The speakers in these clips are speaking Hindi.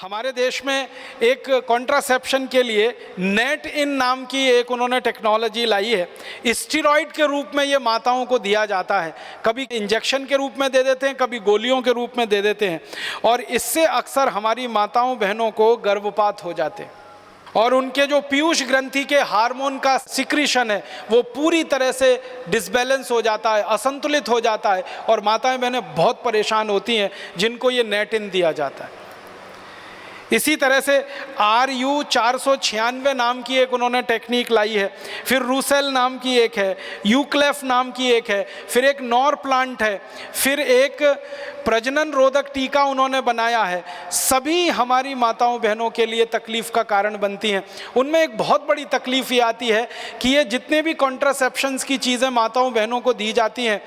हमारे देश में एक कॉन्ट्रासेप्शन के लिए नेट इन नाम की एक उन्होंने टेक्नोलॉजी लाई है। स्टेरॉइड के रूप में ये माताओं को दिया जाता है, कभी इंजेक्शन के रूप में दे देते हैं, कभी गोलियों के रूप में दे देते हैं, और इससे अक्सर हमारी माताओं बहनों को गर्भपात हो जाते हैं और उनके जो पीयूष ग्रंथि के हार्मोन का सिक्रीशन है वो पूरी तरह से डिसबैलेंस हो जाता है, असंतुलित हो जाता है, और माताएं बहनें बहुत परेशान होती हैं जिनको ये नेट इन दिया जाता है। इसी तरह से RU496 नाम की एक उन्होंने टेक्निक लाई है, फिर रूसेल नाम की एक है, यूक्लेफ नाम की एक है, फिर एक नॉर प्लांट है, फिर एक प्रजनन रोधक टीका उन्होंने बनाया है। सभी हमारी माताओं बहनों के लिए तकलीफ का कारण बनती हैं। उनमें एक बहुत बड़ी तकलीफ ये आती है कि ये जितने भी कॉन्ट्रासेप्शंस की चीज़ें माताओं बहनों को दी जाती हैं,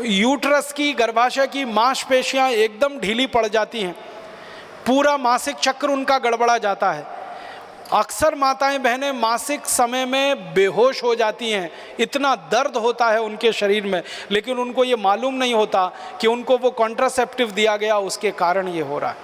यूट्रस की, गर्भाशय की मांसपेशियाँ एकदम ढीली पड़ जाती हैं, पूरा मासिक चक्र उनका गड़बड़ा जाता है। अक्सर माताएं बहनें मासिक समय में बेहोश हो जाती हैं, इतना दर्द होता है उनके शरीर में, लेकिन उनको ये मालूम नहीं होता कि उनको वो कॉन्ट्रासेप्टिव दिया गया उसके कारण ये हो रहा है।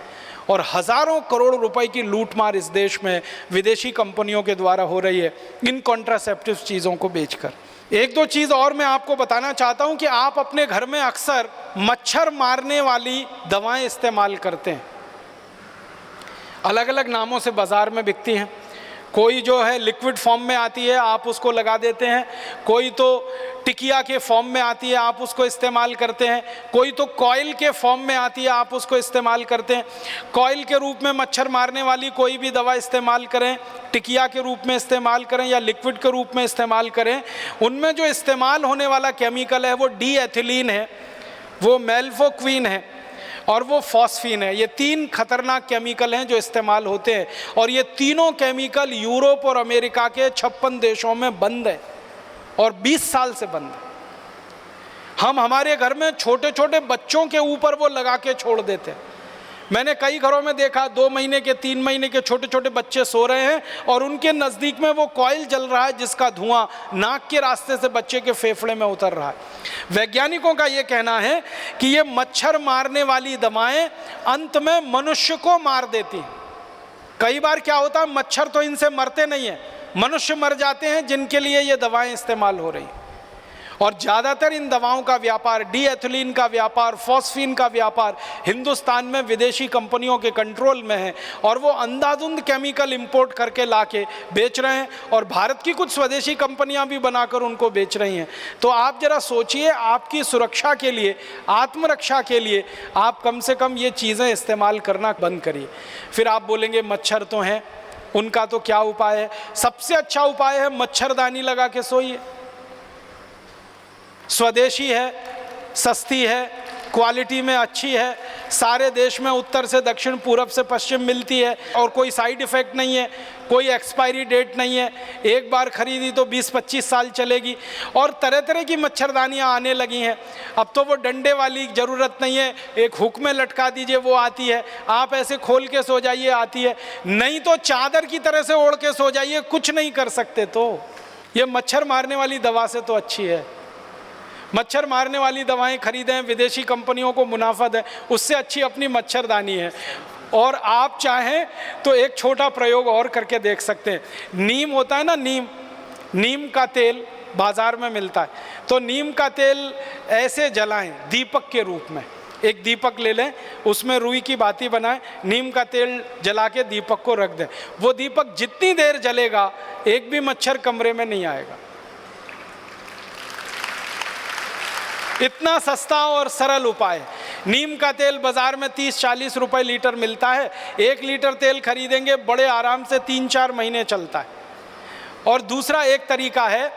और हज़ारों करोड़ रुपए की लूटमार इस देश में विदेशी कंपनियों के द्वारा हो रही है इन कॉन्ट्रासेप्टिव चीज़ों को बेचकर। एक दो चीज़ और मैं आपको बताना चाहता हूँ कि आप अपने घर में अक्सर मच्छर मारने वाली दवाएँ इस्तेमाल करते हैं, अलग अलग नामों से बाज़ार में बिकती हैं। कोई जो है लिक्विड फॉर्म में आती है, आप उसको लगा देते हैं, कोई तो टिकिया के फॉर्म में आती है, आप उसको इस्तेमाल करते हैं, कोई तो कॉइल के फॉर्म में आती है, आप उसको इस्तेमाल करते हैं। कॉइल के रूप में मच्छर मारने वाली कोई भी दवा इस्तेमाल करें, टिकिया के रूप में इस्तेमाल करें या लिक्विड के रूप में इस्तेमाल करें, उनमें जो इस्तेमाल होने वाला केमिकल है वो डी एथिलीन है, वो मेल्फोक्विन है और वो फॉस्फीन है। ये तीन खतरनाक केमिकल हैं जो इस्तेमाल होते हैं, और ये तीनों केमिकल यूरोप और अमेरिका के 56 देशों में बंद है और 20 साल से बंद है। हम हमारे घर में छोटे छोटे बच्चों के ऊपर वो लगा के छोड़ देते हैं। मैंने कई घरों में देखा 2 महीने के 3 महीने के छोटे छोटे बच्चे सो रहे हैं और उनके नज़दीक में वो कॉइल जल रहा है जिसका धुआं नाक के रास्ते से बच्चे के फेफड़े में उतर रहा है। वैज्ञानिकों का ये कहना है कि ये मच्छर मारने वाली दवाएं अंत में मनुष्य को मार देती हैं। कई बार क्या होता है, मच्छर तो इनसे मरते नहीं हैं, मनुष्य मर जाते हैं जिनके लिए ये दवाएँ इस्तेमाल हो रही हैं। और ज़्यादातर इन दवाओं का व्यापार, डी एथिलीन का व्यापार, फॉस्फीन का व्यापार हिंदुस्तान में विदेशी कंपनियों के कंट्रोल में है, और वो अंधाधुंध केमिकल इंपोर्ट करके लाके बेच रहे हैं, और भारत की कुछ स्वदेशी कंपनियां भी बनाकर उनको बेच रही हैं। तो आप जरा सोचिए, आपकी सुरक्षा के लिए, आत्मरक्षा के लिए आप कम से कम ये चीज़ें इस्तेमाल करना बंद करिए। फिर आप बोलेंगे मच्छर तो हैं, उनका तो क्या उपाय है? सबसे अच्छा उपाय है मच्छरदानी लगा के सोइए। स्वदेशी है, सस्ती है, क्वालिटी में अच्छी है, सारे देश में उत्तर से दक्षिण, पूरब से पश्चिम मिलती है, और कोई साइड इफ़ेक्ट नहीं है, कोई एक्सपायरी डेट नहीं है, एक बार खरीदी तो 20-25 साल चलेगी। और तरह तरह की मच्छरदानियाँ आने लगी हैं। अब तो वो डंडे वाली ज़रूरत नहीं है, एक हुक में लटका दीजिए वो आती है, आप ऐसे खोल के सो जाइए आती है, नहीं तो चादर की तरह से ओढ़ के सो जाइए, कुछ नहीं कर सकते। तो ये मच्छर मारने वाली दवा से तो अच्छी है। मच्छर मारने वाली दवाएं खरीदें, विदेशी कंपनियों को मुनाफा दें, उससे अच्छी अपनी मच्छरदानी है। और आप चाहें तो एक छोटा प्रयोग और करके देख सकते हैं। नीम होता है ना, नीम का तेल बाज़ार में मिलता है, तो नीम का तेल ऐसे जलाएं दीपक के रूप में। एक दीपक ले लें, उसमें रुई की बाती बनाएं, नीम का तेल जला के दीपक को रख दें। वो दीपक जितनी देर जलेगा एक भी मच्छर कमरे में नहीं आएगा। इतना सस्ता और सरल उपाय। नीम का तेल बाज़ार में 30-40 रुपए लीटर मिलता है। 1 लीटर तेल खरीदेंगे, बड़े आराम से 3-4 महीने चलता है। और दूसरा एक तरीका है,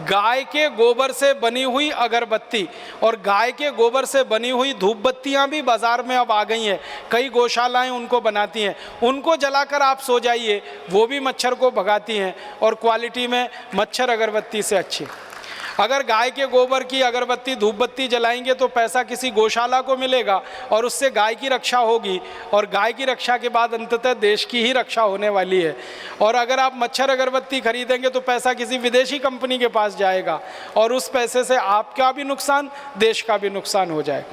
गाय के गोबर से बनी हुई अगरबत्ती और गाय के गोबर से बनी हुई धूप बत्तियाँ भी बाज़ार में अब आ गई हैं। कई गौशालाएँ उनको बनाती हैं, उनको जलाकर आप सो जाइए, वो भी मच्छर को भगाती हैं और क्वालिटी में मच्छर अगरबत्ती से अच्छी। अगर गाय के गोबर की अगरबत्ती, धूप बत्ती जलाएंगे तो पैसा किसी गौशाला को मिलेगा और उससे गाय की रक्षा होगी, और गाय की रक्षा के बाद अंततः देश की ही रक्षा होने वाली है। और अगर आप मच्छर अगरबत्ती खरीदेंगे तो पैसा किसी विदेशी कंपनी के पास जाएगा और उस पैसे से आपका भी नुकसान, देश का भी नुकसान हो जाए।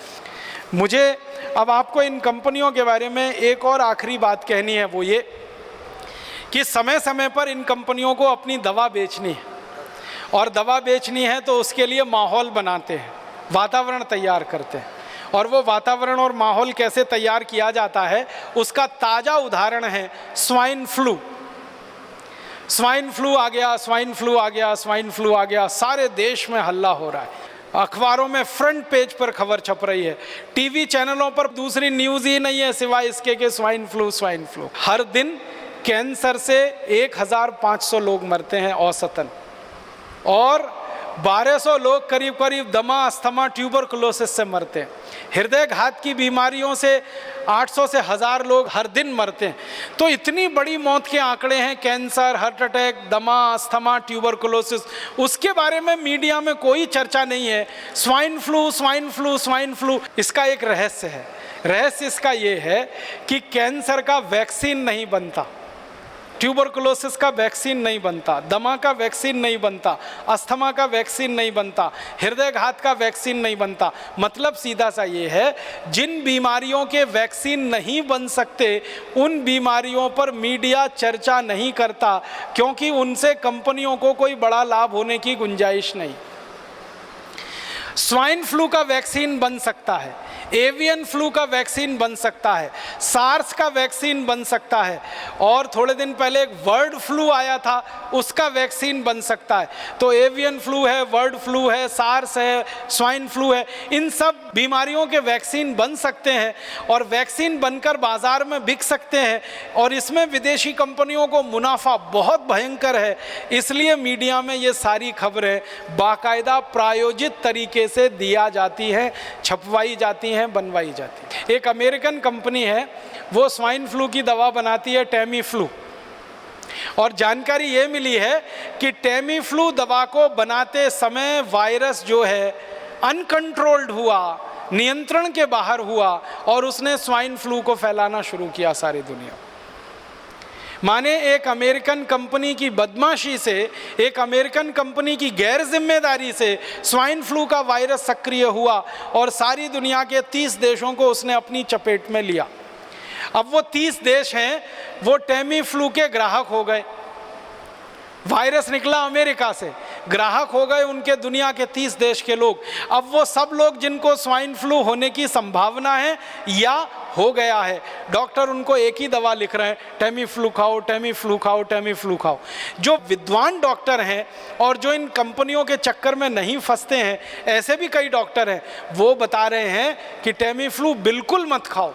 मुझे अब आपको इन कंपनियों के बारे में एक और आखिरी बात कहनी है, वो ये कि समय समय पर इन कंपनियों को अपनी दवा बेचनी है, और दवा बेचनी है तो उसके लिए माहौल बनाते हैं, वातावरण तैयार करते हैं। और वो वातावरण और माहौल कैसे तैयार किया जाता है उसका ताज़ा उदाहरण है स्वाइन फ्लू। स्वाइन फ्लू आ गया, स्वाइन फ्लू आ गया, स्वाइन फ्लू आ गया, सारे देश में हल्ला हो रहा है, अखबारों में फ्रंट पेज पर खबर छप रही है, टीवी चैनलों पर दूसरी न्यूज़ ही नहीं है सिवाय इसके कि स्वाइन फ्लू स्वाइन फ्लू। हर दिन कैंसर से 1500 लोग मरते हैं औसतन, और 1200 लोग करीब करीब दमा, अस्थमा, ट्यूबरकुलोसिस से मरते हैं। हृदय घात की बीमारियों से 800 से 1000 लोग हर दिन मरते हैं। तो इतनी बड़ी मौत के आंकड़े हैं, कैंसर, हार्ट अटैक, दमा, अस्थमा, ट्यूबरकुलोसिस, उसके बारे में मीडिया में कोई चर्चा नहीं है। Swine flu swine flu swine flu, इसका एक रहस्य है। रहस्य इसका ये है कि कैंसर का वैक्सीन नहीं बनता, ट्यूबरकुलोसिस का वैक्सीन नहीं बनता, दमा का वैक्सीन नहीं बनता, अस्थमा का वैक्सीन नहीं बनता, हृदय घात का वैक्सीन नहीं बनता। मतलब सीधा सा ये है, जिन बीमारियों के वैक्सीन नहीं बन सकते उन बीमारियों पर मीडिया चर्चा नहीं करता, क्योंकि उनसे कंपनियों को कोई बड़ा लाभ होने की गुंजाइश नहीं। स्वाइन फ्लू का वैक्सीन बन सकता है, एवियन फ्लू का वैक्सीन बन सकता है, सार्स का वैक्सीन बन सकता है, और थोड़े दिन पहले एक बर्ड फ्लू आया था उसका वैक्सीन बन सकता है। तो एवियन फ्लू है, बर्ड फ्लू है, सार्स है, स्वाइन फ्लू है, इन सब बीमारियों के वैक्सीन बन सकते हैं और वैक्सीन बनकर बाजार में बिक सकते हैं, और इसमें विदेशी कंपनियों को मुनाफा बहुत भयंकर है। इसलिए मीडिया में ये सारी खबरें बाकायदा प्रायोजित तरीके से दिया जाती हैं, छपवाई जाती हैं, बनवाई जाती है। एक अमेरिकन कंपनी है, वो स्वाइन फ्लू की दवा बनाती है, टेमी फ्लू, और जानकारी ये मिली है कि टेमी फ्लू दवा को बनाते समय वायरस जो है अनकंट्रोल्ड हुआ, नियंत्रण के बाहर हुआ, और उसने स्वाइन फ्लू को फैलाना शुरू किया सारी दुनिया। माने एक अमेरिकन कंपनी की बदमाशी से, एक अमेरिकन कंपनी की गैर जिम्मेदारी से स्वाइन फ्लू का वायरस सक्रिय हुआ और सारी दुनिया के 30 देशों को उसने अपनी चपेट में लिया। अब वो 30 देश हैं, वो टेमी फ्लू के ग्राहक हो गए। वायरस निकला अमेरिका से, ग्राहक हो गए उनके दुनिया के 30 देश के लोग। अब वो सब लोग जिनको स्वाइन फ्लू होने की संभावना है या हो गया है, डॉक्टर उनको एक ही दवा लिख रहे हैं, टेमी फ्लू खाओ, टेमी फ्लू खाओ, टेमी फ्लू खाओ। जो विद्वान डॉक्टर हैं और जो इन कंपनियों के चक्कर में नहीं फंसते हैं, ऐसे भी कई डॉक्टर हैं, वो बता रहे हैं कि टेमी फ्लू बिल्कुल मत खाओ,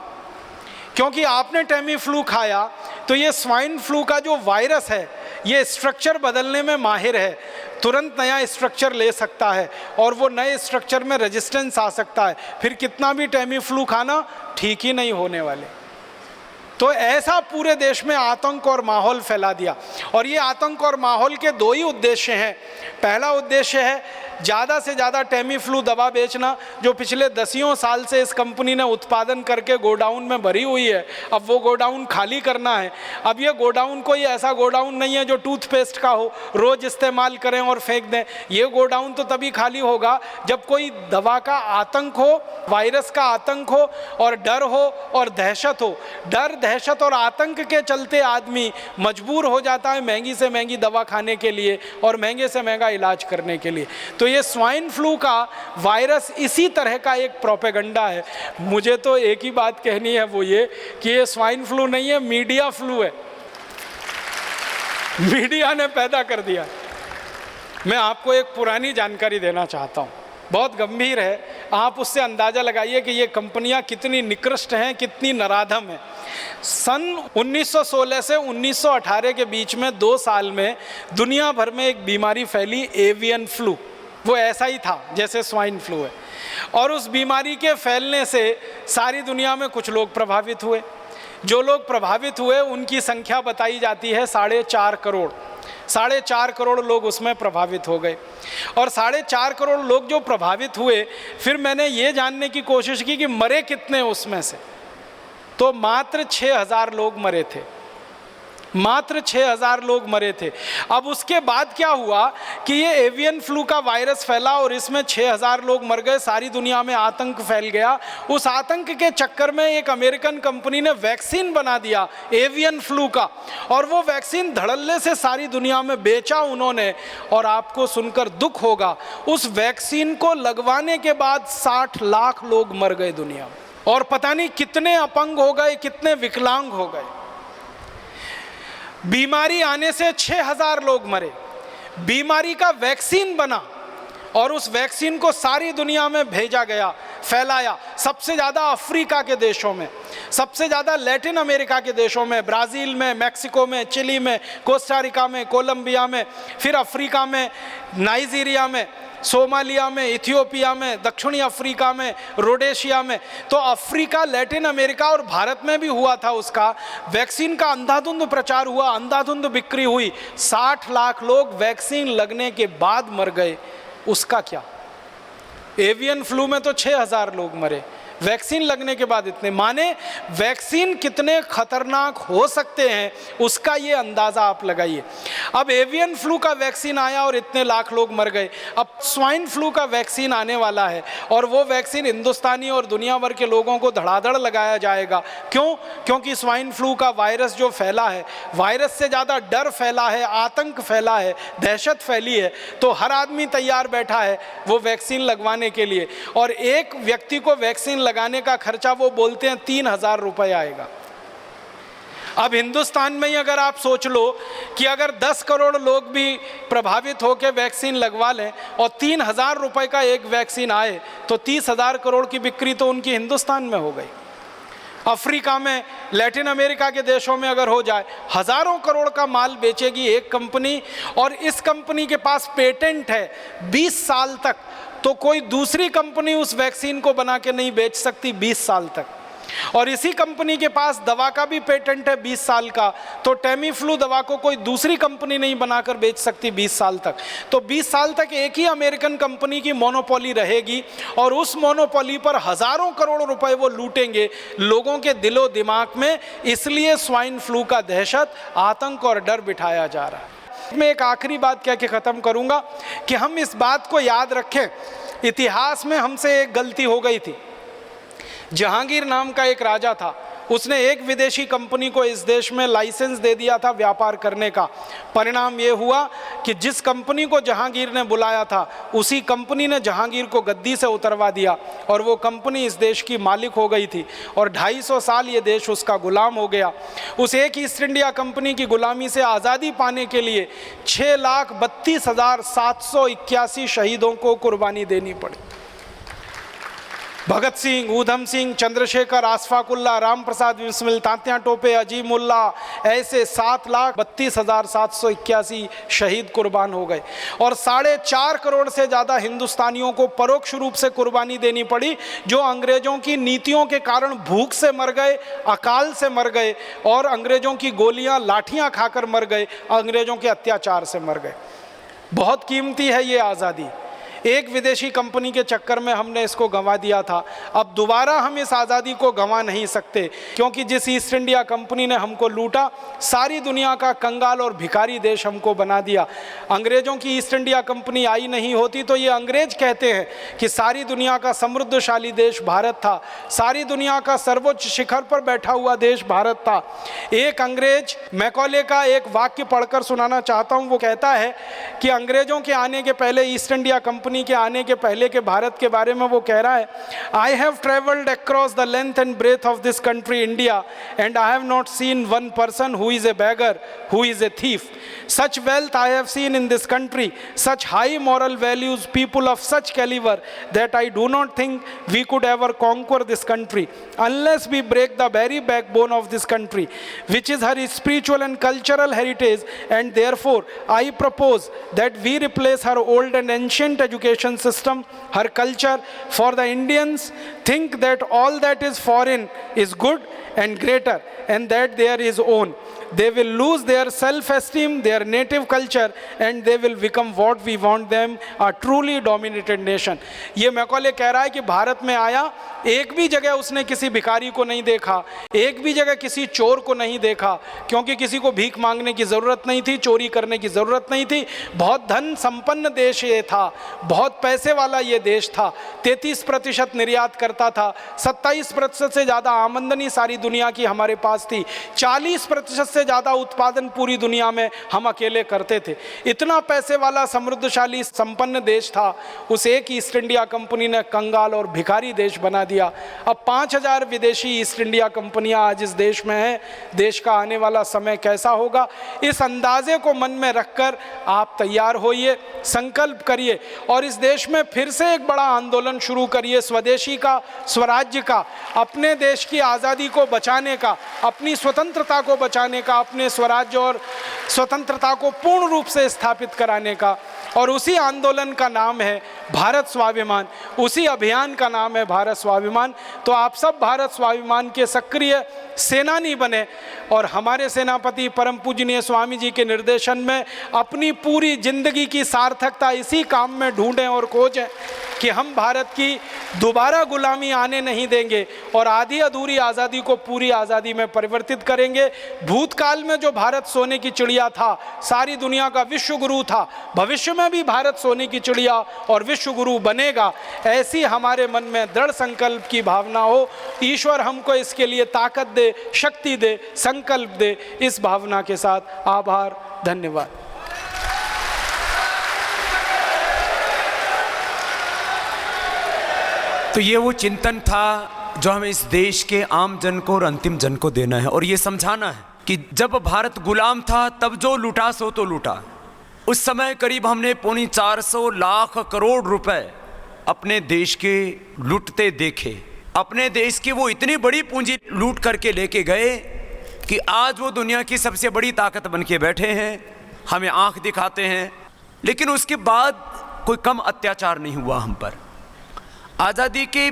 क्योंकि आपने टेमी फ्लू खाया तो ये स्वाइन फ्लू का जो वायरस है ये स्ट्रक्चर बदलने में माहिर है, तुरंत नया स्ट्रक्चर ले सकता है और वो नए स्ट्रक्चर में रेजिस्टेंस आ सकता है, फिर कितना भी टेमी फ्लू खाना ठीक ही नहीं होने वाले। तो ऐसा पूरे देश में आतंक और माहौल फैला दिया। और ये आतंक और माहौल के दो ही उद्देश्य हैं। पहला उद्देश्य है ज़्यादा से ज़्यादा टेमी फ्लू दवा बेचना, जो पिछले 10 साल से इस कंपनी ने उत्पादन करके गोडाउन में भरी हुई है, अब वो गोडाउन खाली करना है। अब ये गोडाउन कोई ऐसा गोडाउन नहीं है जो टूथपेस्ट का हो, रोज़ इस्तेमाल करें और फेंक दें। ये गोडाउन तो तभी खाली होगा जब कोई दवा का आतंक हो, वायरस का आतंक हो और डर हो और दहशत हो। डर, दहशत और आतंक के चलते आदमी मजबूर हो जाता है महंगी से महंगी दवा खाने के लिए और महंगे से महंगा इलाज करने के लिए। तो ये स्वाइन फ्लू का वायरस इसी तरह का एक प्रोपेगेंडा है। मुझे तो एक ही बात कहनी है, वो ये कि ये स्वाइन फ्लू नहीं है, मीडिया फ्लू है। मीडिया ने पैदा कर दिया। मैं आपको एक पुरानी जानकारी देना चाहता हूँ, बहुत गंभीर है, आप उससे अंदाज़ा लगाइए कि ये कंपनियां कितनी निकृष्ट हैं, कितनी नराधम हैं। सन 1916 से 1918 के बीच में 2 साल में दुनिया भर में एक बीमारी फैली, एवियन फ्लू। वो ऐसा ही था जैसे स्वाइन फ्लू है, और उस बीमारी के फैलने से सारी दुनिया में कुछ लोग प्रभावित हुए। जो लोग प्रभावित हुए उनकी संख्या बताई जाती है 4.5 करोड़। 4.5 करोड़ लोग उसमें प्रभावित हो गए। और 4.5 करोड़ लोग जो प्रभावित हुए, फिर मैंने ये जानने की कोशिश की कि मरे कितने उसमें से, तो मात्र 6000 लोग मरे थे। मात्र 6000 लोग मरे थे। अब उसके बाद क्या हुआ कि ये एवियन फ्लू का वायरस फैला और इसमें 6000 लोग मर गए, सारी दुनिया में आतंक फैल गया। उस आतंक के चक्कर में एक अमेरिकन कंपनी ने वैक्सीन बना दिया एवियन फ्लू का, और वो वैक्सीन धड़ल्ले से सारी दुनिया में बेचा उन्होंने। और आपको सुनकर दुख होगा, उस वैक्सीन को लगवाने के बाद 60 लाख लोग मर गए दुनिया में, और पता नहीं कितने अपंग हो गए, कितने विकलांग हो गए। बीमारी आने से 6000 लोग मरे, बीमारी का वैक्सीन बना और उस वैक्सीन को सारी दुनिया में भेजा गया, फैलाया। सबसे ज़्यादा अफ्रीका के देशों में, सबसे ज़्यादा लैटिन अमेरिका के देशों में, ब्राज़ील में, मैक्सिको में, चिली में, कोस्टारिका में, कोलंबिया में, फिर अफ्रीका में, नाइजीरिया में, सोमालिया में, इथियोपिया में, दक्षिणी अफ्रीका में, रोडेशिया में। तो अफ्रीका, लैटिन अमेरिका और भारत में भी हुआ था। उसका वैक्सीन का अंधाधुंध प्रचार हुआ, अंधाधुंध बिक्री हुई। 60 लाख लोग वैक्सीन लगने के बाद मर गए। उसका क्या? एवियन फ्लू में तो 6000 लोग मरे, वैक्सीन लगने के बाद इतने। माने वैक्सीन कितने खतरनाक हो सकते हैं, उसका ये अंदाज़ा आप लगाइए। अब एवियन फ्लू का वैक्सीन आया और इतने लाख लोग मर गए। अब स्वाइन फ्लू का वैक्सीन आने वाला है, और वो वैक्सीन हिंदुस्तानी और दुनिया भर के लोगों को धड़ाधड़ लगाया जाएगा। क्यों? क्योंकि स्वाइन फ्लू का वायरस जो फैला है, वायरस से ज़्यादा डर फैला है, आतंक फैला है, दहशत फैली है। तो हर आदमी तैयार बैठा है वो वैक्सीन लगवाने के लिए, और एक व्यक्ति को वैक्सीन लगाने का खर्चा वो बोलते हैं 3000 रुपए आएगा। अब हिंदुस्तान में ही अगर आप सोच लो कि अगर 10 करोड़ लोग भी प्रभावित होकर वैक्सीन लगवा लें और 3000 रुपए का एक वैक्सीन आए, तो 30,000 करोड़ की बिक्री तो उनकी हिंदुस्तान में हो गई। अफ्रीका में, लैटिन अमेरिका के देशों में अगर हो जाए, हज़ारों करोड़ का माल बेचेगी एक कंपनी, और इस कंपनी के पास पेटेंट है 20 साल तक। तो कोई दूसरी कंपनी उस वैक्सीन को बना के नहीं बेच सकती 20 साल तक। और इसी कंपनी के पास दवा का भी पेटेंट है 20 साल का। तो टेमीफ्लू दवा को कोई दूसरी कंपनी नहीं बनाकर बेच सकती 20 साल तक। तो 20 साल तक एक ही अमेरिकन कंपनी की मोनोपोली रहेगी, और उस मोनोपोली पर हज़ारों करोड़ रुपए वो लूटेंगे लोगों के दिलो दिमाग में। इसलिए स्वाइन फ्लू का दहशत, आतंक और डर बिठाया जा रहा है। मैं एक आखिरी बात कह के ख़त्म करूँगा कि हम इस बात को याद रखें, इतिहास में हमसे एक गलती हो गई थी। जहांगीर नाम का एक राजा था, उसने एक विदेशी कंपनी को इस देश में लाइसेंस दे दिया था व्यापार करने का। परिणाम ये हुआ कि जिस कंपनी को जहांगीर ने बुलाया था, उसी कंपनी ने जहांगीर को गद्दी से उतरवा दिया, और वो कंपनी इस देश की मालिक हो गई थी, और 250 साल ये देश उसका गुलाम हो गया। उस एक ईस्ट इंडिया कंपनी की गुलामी से आज़ादी पाने के लिए 6,32,781 शहीदों को कुर्बानी देनी पड़ी। भगत सिंह, ऊधम सिंह, चंद्रशेखर, आशफाकुल्ला, राम प्रसाद बिस्मिल, तात्या टोपे, अजीमुल्ला, ऐसे 7,32,781 शहीद कुर्बान हो गए। और 4.5 करोड़ से ज़्यादा हिंदुस्तानियों को परोक्ष रूप से कुर्बानी देनी पड़ी, जो अंग्रेज़ों की नीतियों के कारण भूख से मर गए, अकाल से मर गए, और अंग्रेज़ों की गोलियां, लाठियां खाकर मर गए, अंग्रेज़ों के अत्याचार से मर गए। बहुत कीमती है ये आज़ादी। एक विदेशी कंपनी के चक्कर में हमने इसको गंवा दिया था। अब दोबारा हम इस आज़ादी को गंवा नहीं सकते, क्योंकि जिस ईस्ट इंडिया कंपनी ने हमको लूटा, सारी दुनिया का कंगाल और भिखारी देश हमको बना दिया। अंग्रेज़ों की ईस्ट इंडिया कंपनी आई नहीं होती तो ये अंग्रेज कहते हैं कि सारी दुनिया का समृद्धशाली देश भारत था, सारी दुनिया का सर्वोच्च शिखर पर बैठा हुआ देश भारत था। एक अंग्रेज, मैकॉले का एक वाक्य पढ़कर सुनाना चाहता हूँ। वो कहता है कि अंग्रेज़ों के आने के पहले, ईस्ट इंडिया कंपनी के आने के पहले के भारत के बारे में वो कह रहा है, I have travelled across the length and breadth of this country India and I have not seen one person who is a beggar, who is a thief. Such wealth I have seen in this country, such high moral values, people of such caliber that I do not think we could ever conquer this country unless we break the very backbone of this country, which is her spiritual and cultural heritage, and therefore I propose that we replace her old and ancient education system, her culture, for the Indians think that all that is foreign is good and greater, and that there is own. They will lose their self-esteem, their native culture, and they will become what we want them, a truly dominated nation. ये मैकॉले कह रहा है कि भारत में आया, एक भी जगह उसने किसी भिखारी को नहीं देखा, एक भी जगह किसी चोर को नहीं देखा, क्योंकि किसी को भीख मांगने की ज़रूरत नहीं थी, चोरी करने की ज़रूरत नहीं थी। बहुत धन संपन्न देश ये था, बहुत पैसे वाला ये देश था। 33% निर्यात करता था, 27% से ज़्यादा आमदनी सारी दुनिया की हमारे पास थी, 40% से ज़्यादा उत्पादन पूरी दुनिया में हम अकेले करते थे। इतना पैसे वाला समृद्धशाली संपन्न देश था, उस एक ईस्ट इंडिया कंपनी ने कंगाल और भिखारी देश बना दिया। अब 5000 विदेशी ईस्ट इंडिया कंपनियां आज इस देश में हैं। देश का आने वाला समय कैसा होगा, इस अंदाजे को मन में रखकर आप तैयार होइए, संकल्प करिए और इस देश में फिर से एक बड़ा आंदोलन शुरू करिए, स्वदेशी का, स्वराज्य का, अपने देश की आज़ादी को बचाने का, अपनी स्वतंत्रता को बचाने का, अपने स्वराज्य और स्वतंत्रता को पूर्ण रूप से स्थापित कराने का। और उसी आंदोलन का नाम है भारत स्वाभिमान, उसी अभियान का नाम है भारत स्वाभिमान। तो आप सब भारत स्वाभिमान के सक्रिय सेनानी बने और हमारे सेनापति परम पूजनीय स्वामी जी के निर्देशन में अपनी पूरी जिंदगी की सार्थकता इसी काम में ढूंढें और खोजें कि हम भारत की दोबारा गुलामी आने नहीं देंगे और आधी अधूरी आज़ादी को पूरी आज़ादी में परिवर्तित करेंगे। भूतकाल में जो भारत सोने की चिड़िया था, सारी दुनिया का विश्व गुरु था, भविष्य में भी भारत सोने की चिड़िया और विश्व गुरु बनेगा, ऐसी हमारे मन में दृढ़ संकल्प की भावना हो। ईश्वर हमको इसके लिए ताकत दे, शक्ति दे, संकल्प दे। इस भावना के साथ आभार, धन्यवाद। तो ये वो चिंतन था जो हमें इस देश के आम जन को और अंतिम जन को देना है और ये समझाना है कि जब भारत गुलाम था तब जो लूटा सो तो लूटा। उस समय करीब हमने 450 लाख करोड़ रुपए अपने देश के लूटते देखे। अपने देश की वो इतनी बड़ी पूंजी लूट करके लेके गए कि आज वो दुनिया की सबसे बड़ी ताकत बन के बैठे हैं, हमें आंख दिखाते हैं। लेकिन उसके बाद कोई कम अत्याचार नहीं हुआ हम पर। आज़ादी के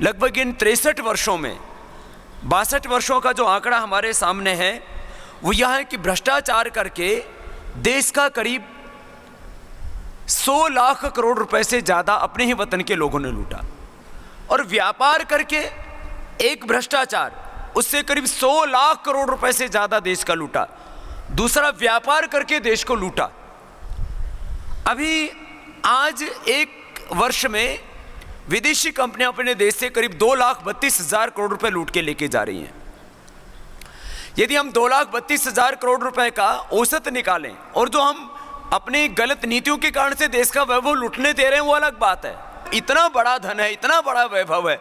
लगभग इन 63 वर्षों में 62 वर्षों का जो आंकड़ा हमारे सामने है वो यह है कि भ्रष्टाचार करके देश का करीब 100 लाख करोड़ रुपए से ज़्यादा अपने ही वतन के लोगों ने लूटा और व्यापार करके एक भ्रष्टाचार उससे करीब 100 लाख करोड़ रुपए से ज़्यादा देश का लूटा। दूसरा व्यापार करके देश को लूटा। अभी आज एक वर्ष में विदेशी कंपनियां अपने देश से करीब 2,32,000 करोड़ रुपए लूट के लेके जा रही हैं। यदि हम 2,32,000 करोड़ रुपए का औसत निकालें और जो हम अपनी गलत नीतियों के कारण से देश का वैभव लूटने दे रहे हैं वो अलग बात है। इतना बड़ा धन है, इतना बड़ा वैभव है,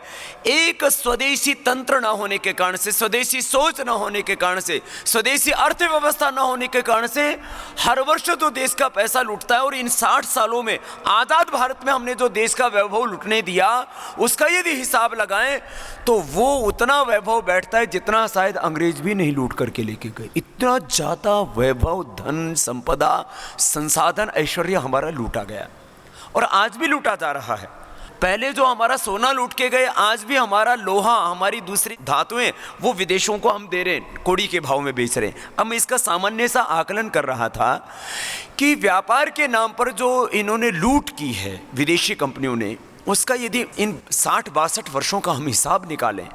एक स्वदेशी तंत्र ना होने के कारण से, स्वदेशी सोच ना होने के कारण से, स्वदेशी अर्थव्यवस्था ना होने के कारण से हर वर्ष जो देश का पैसा लूटता है। और इन 60 सालों में आज़ाद भारत में हमने जो देश का वैभव लूटने दिया उसका यदि हिसाब लगाएं तो वो उतना वैभव बैठता है जितना शायद अंग्रेज भी नहीं लूट करके लेके गए। इतना ज़्यादा वैभव, धन, संपदा, संसाधन, ऐश्वर्य हमारा लूटा गया और आज भी लूटा जा रहा है। पहले जो हमारा सोना लूट के गए, आज भी हमारा लोहा, हमारी दूसरी धातुएं वो विदेशों को हम दे रहे हैं, कौड़ी के भाव में बेच रहे हैं। अब मैं इसका सामान्य सा आकलन कर रहा था कि व्यापार के नाम पर जो इन्होंने लूट की है विदेशी कंपनियों ने, उसका यदि इन 60-62 वर्षों का हम हिसाब निकालें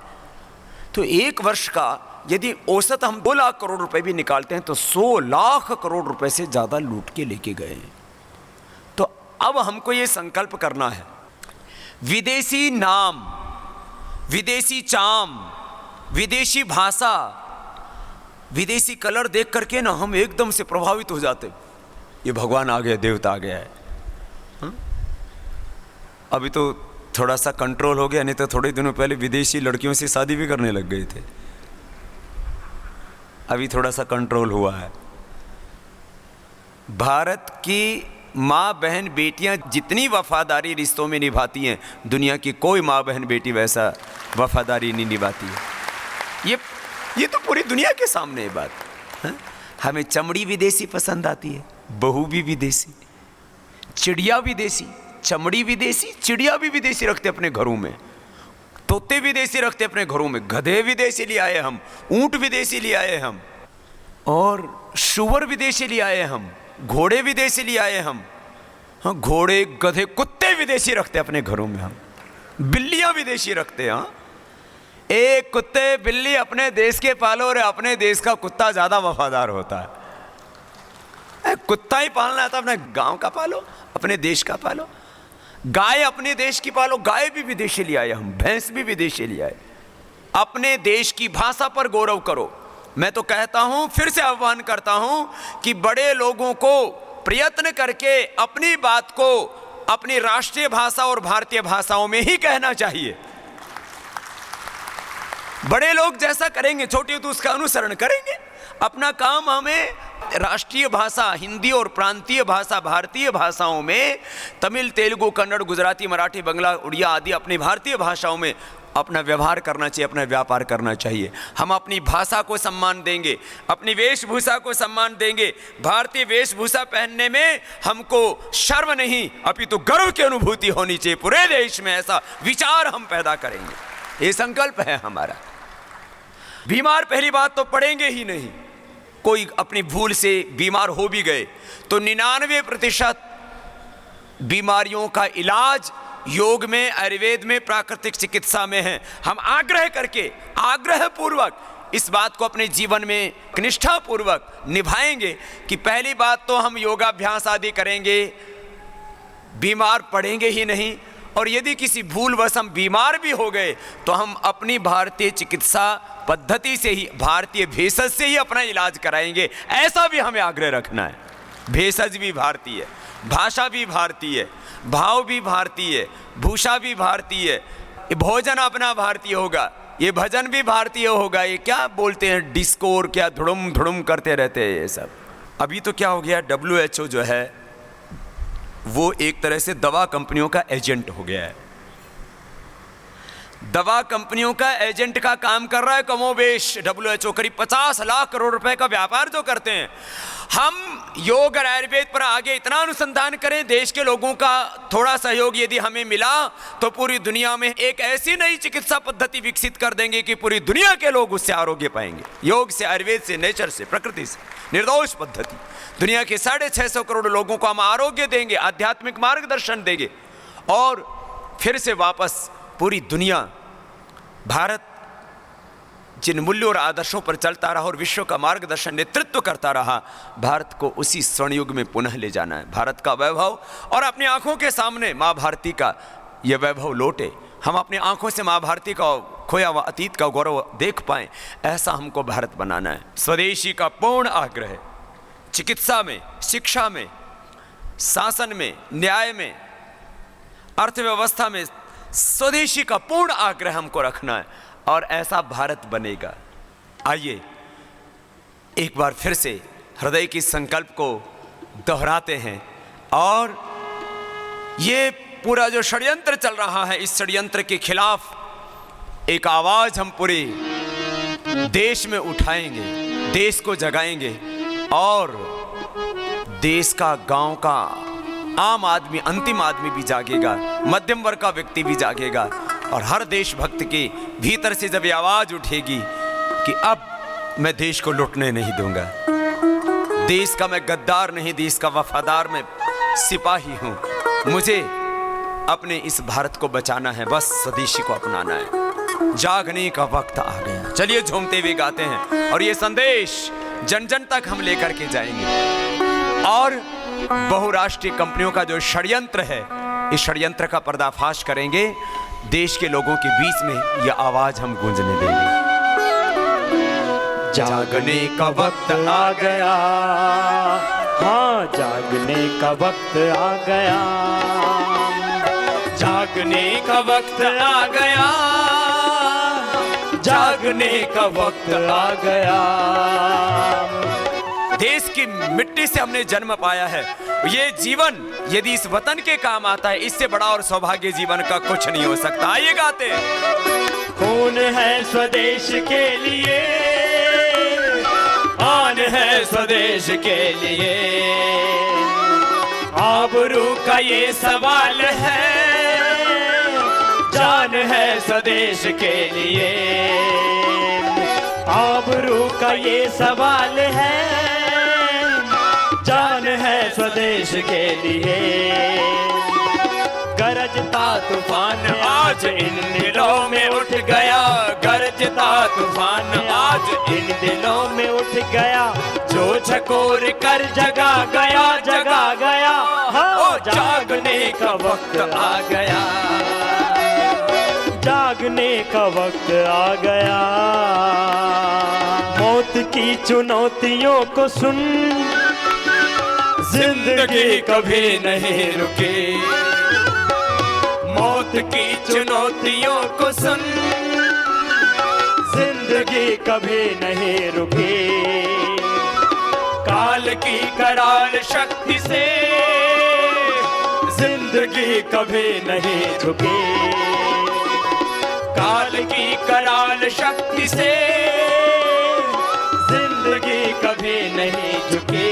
तो एक वर्ष का यदि औसत हम 2 लाख करोड़ रुपए भी निकालते हैं तो 100 लाख करोड़ रुपए से ज़्यादा लूट के लेके गए हैं। तो अब हमको ये संकल्प करना है, विदेशी नाम, विदेशी चाम, विदेशी भाषा, विदेशी कलर देख करके ना हम एकदम से प्रभावित हो जाते, ये भगवान आ गया, देवता आ गया है। अभी तो थोड़ा सा कंट्रोल हो गया, नहीं तो थोड़े दिनों पहले विदेशी लड़कियों से शादी भी करने लग गए थे। अभी थोड़ा सा कंट्रोल हुआ है। भारत की माँ बहन बेटियां जितनी वफादारी रिश्तों में निभाती हैं, दुनिया की कोई माँ बहन बेटी वैसा वफादारी नहीं निभाती है। ये तो पूरी दुनिया के सामने है बात है? हमें चमड़ी विदेशी पसंद आती है, बहू भी विदेशी, चिड़िया विदेशी, चमड़ी विदेशी, चिड़िया भी विदेशी रखते अपने घरों में, तोते विदेशी रखते अपने घरों में, गधे विदेशी ले आए हम, ऊंट विदेशी ले आए हम, और शुअर विदेशी ले आए हम, घोड़े विदेशी ले आए हम। हाँ, घोड़े, गधे, कुत्ते विदेशी रखते अपने घरों में हम, बिल्लियां विदेशी रखते हैं। हाँ, एक कुत्ते बिल्ली अपने देश के पालो और अपने देश का कुत्ता ज्यादा वफादार होता है। कुत्ता ही पालना है तो अपने गांव का पालो, अपने देश का पालो। गाय अपने देश की पालो, गाय भी विदेश से ले आए हम, भैंस भी विदेश से ले आए। अपने देश की भाषा पर गौरव करो। मैं तो कहता हूं, फिर से आह्वान करता हूं कि बड़े लोगों को प्रयत्न करके अपनी बात को अपनी राष्ट्रीय भाषा और भारतीय भाषाओं में ही कहना चाहिए। बड़े लोग जैसा करेंगे, छोटे तो उसका अनुसरण करेंगे। अपना काम हमें राष्ट्रीय भाषा हिंदी और प्रांतीय भाषा भारतीय भाषाओं में, तमिल, तेलुगु, कन्नड़, गुजराती, मराठी, बंगला, उड़िया आदि अपनी भारतीय भाषाओं में अपना व्यवहार करना चाहिए, अपना व्यापार करना चाहिए। हम अपनी भाषा को सम्मान देंगे, अपनी वेशभूषा को सम्मान देंगे। भारतीय वेशभूषा पहनने में हमको शर्म नहीं अपितु गर्व की अनुभूति होनी चाहिए। पूरे देश में ऐसा विचार हम पैदा करेंगे, ये संकल्प है हमारा। बीमार पहली बात तो पड़ेंगे ही नहीं। कोई अपनी भूल से बीमार हो भी गए तो 99% बीमारियों का इलाज योग में, आयुर्वेद में, प्राकृतिक चिकित्सा में है। हम आग्रह करके, आग्रह पूर्वक इस बात को अपने जीवन में निष्ठा पूर्वक निभाएंगे कि पहली बात तो हम योगाभ्यास आदि करेंगे, बीमार पड़ेंगे ही नहीं। और यदि किसी भूलवश हम बीमार भी हो गए तो हम अपनी भारतीय चिकित्सा पद्धति से ही, भारतीय भेषज से ही अपना इलाज कराएंगे। ऐसा भी हमें आग्रह रखना है। भेषज भी भारतीय, भाषा भी भारतीय, भाव भी भारतीय, भूषा भी भारतीय, भोजन अपना भारतीय होगा, ये भजन भी भारतीय होगा। ये क्या बोलते हैं डिस्को और क्या धुड़ुम धुड़ुम करते रहते हैं ये सब। अभी तो क्या हो गया, WHO जो है वो एक तरह से दवा कंपनियों का एजेंट हो गया है। दवा कंपनियों का एजेंट का काम कर रहा है कमोबेश WHO। करीब 50 लाख करोड़ रुपए का व्यापार जो करते हैं। हम योग और आयुर्वेद पर आगे इतना अनुसंधान करें, देश के लोगों का थोड़ा सहयोग यदि हमें मिला तो पूरी दुनिया में एक ऐसी नई चिकित्सा पद्धति विकसित कर देंगे कि पूरी दुनिया के लोग उससे आरोग्य पाएंगे। योग से, आयुर्वेद से, नेचर से, प्रकृति से, निर्दोष पद्धति। दुनिया के 650 करोड़ लोगों को हम आरोग्य देंगे, आध्यात्मिक मार्गदर्शन देंगे और फिर से वापस पूरी दुनिया, भारत जिन मूल्यों और आदर्शों पर चलता रहा और विश्व का मार्गदर्शन नेतृत्व करता रहा, भारत को उसी स्वर्ण युग में पुनः ले जाना है। भारत का वैभव और अपनी आंखों के सामने माँ भारती का यह वैभव लौटे। हम अपनी आंखों से माँ भारती का खोया हुआ अतीत का गौरव देख पाएं, ऐसा हमको भारत बनाना है। स्वदेशी का पूर्ण आग्रह है। चिकित्सा में, शिक्षा में, शासन में, न्याय में, अर्थव्यवस्था में स्वदेशी का पूर्ण आग्रह हमको रखना है और ऐसा भारत बनेगा। आइए एक बार फिर से हृदय की संकल्प को दोहराते हैं और ये पूरा जो षड्यंत्र चल रहा है, इस षड्यंत्र के खिलाफ एक आवाज हम पूरे देश में उठाएंगे, देश को जगाएंगे और देश का, गांव का आम आदमी, अंतिम आदमी भी जागेगा, मध्यम वर्ग का व्यक्ति भी जागेगा और हर देशभक्त के भीतर से जब ये आवाज उठेगी कि अब मैं देश को लुटने नहीं दूंगा, देश का मैं गद्दार नहीं, देश का वफादार मैं सिपाही हूं, मुझे अपने इस भारत को बचाना है, बस स्वदेशी को अपनाना है, जागने का वक्त आ गया। चलिए झूमते हुए गाते हैं और ये संदेश जन जन तक हम लेकर के जाएंगे और बहुराष्ट्रीय कंपनियों का जो षड्यंत्र है, इस षड्यंत्र का पर्दाफाश करेंगे। देश के लोगों के बीच में यह आवाज हम गूंजने देंगे। जागने का वक्त आ गया, हाँ जागने का वक्त आ गया, जागने का वक्त आ गया, जागने का वक्त आ गया। देश की मिट्टी से हमने जन्म पाया है। ये जीवन यदि इस वतन के काम आता है, इससे बड़ा और सौभाग्य जीवन का कुछ नहीं हो सकता। आइए गाते हैं। खून है स्वदेश के लिए, आन है स्वदेश के लिए, आबरू का ये सवाल है, जान है स्वदेश के लिए, आबरू का ये सवाल है, जान है स्वदेश के लिए। गरजता तूफान आज इन दिलों में उठ गया, गरज दिलों में उठ गया, जो झकोर कर जगा गया, जगा गया, हाँ जागने का वक्त आ गया, जागने का वक्त आ गया। मौत की चुनौतियों को सुन, जिंदगी कभी नहीं रुके, मौत की चुनौतियों को सुन, जिंदगी कभी नहीं रुके। काल की कराल शक्ति से जिंदगी कभी नहीं झुके, काल की कराल शक्ति से जिंदगी कभी नहीं झुके।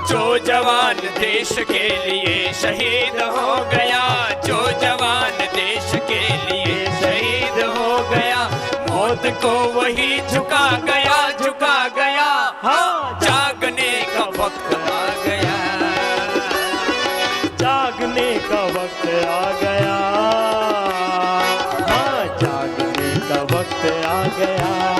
जो जवान देश के लिए शहीद हो गया, जो जवान देश के लिए शहीद हो गया, मौत को वही झुका गया, झुका गया, हाँ जागने का वक्त आ गया, जागने का वक्त आ गया, हाँ जागने का वक्त आ गया।